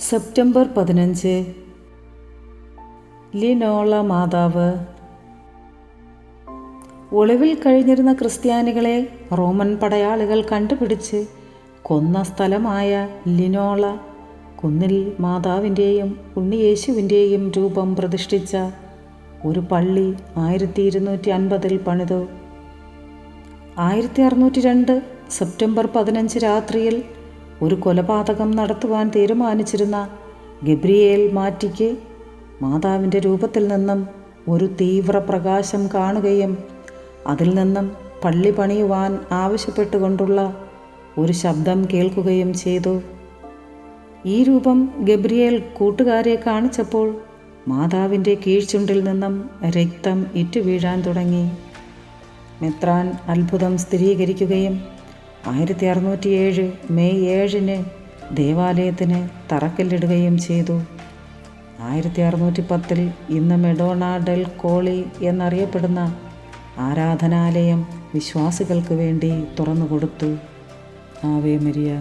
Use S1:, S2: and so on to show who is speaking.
S1: September 15 ലിനോള മാതാവ്. ഒളിവിൽ കഴിഞ്ഞിരുന്ന ക്രിസ്ത്യാനികളെ റോമൻ പടയാളികൾ കണ്ടുപിടിച്ച് കൊന്ന സ്ഥലമായ ലിനോള കുന്നിൽ മാതാവിൻ്റെയും ഉണ്ണിയേശുവിൻ്റെയും രൂപം പ്രതിഷ്ഠിച്ച ഒരു പള്ളി 1250 പണിതു. 1602 സെപ്റ്റംബർ 15 രാത്രിയിൽ ഒരു കൊലപാതകം നടത്തുവാൻ തീരുമാനിച്ചിരുന്ന ഗബ്രിയേൽ മാറ്റിക്ക് മാതാവിൻ്റെ രൂപത്തിൽ നിന്നും ഒരു തീവ്ര പ്രകാശം കാണുകയും അതിൽ നിന്നും പള്ളി പണിയുവാൻ ആവശ്യപ്പെട്ടുകൊണ്ടുള്ള ഒരു ശബ്ദം കേൾക്കുകയും ചെയ്തു. ഈ രൂപം ഗബ്രിയേൽ കൂട്ടുകാരെ കാണിച്ചപ്പോൾ മാതാവിൻ്റെ കീഴ്ചുണ്ടിൽ നിന്നും രക്തം ഇറ്റുവീഴാൻ തുടങ്ങി. മെത്രാൻ അത്ഭുതം സ്ഥിരീകരിക്കുകയും 1607 മെയ് 7 ദേവാലയത്തിന് തറക്കല്ലിടുകയും ചെയ്തു. 1610 ഇന്ന് മെഡോണ ഡെൽ കോളി എന്നറിയപ്പെടുന്ന ആരാധനാലയം വിശ്വാസികൾക്ക് വേണ്ടി തുറന്നുകൊടുത്തു. Ave Maria.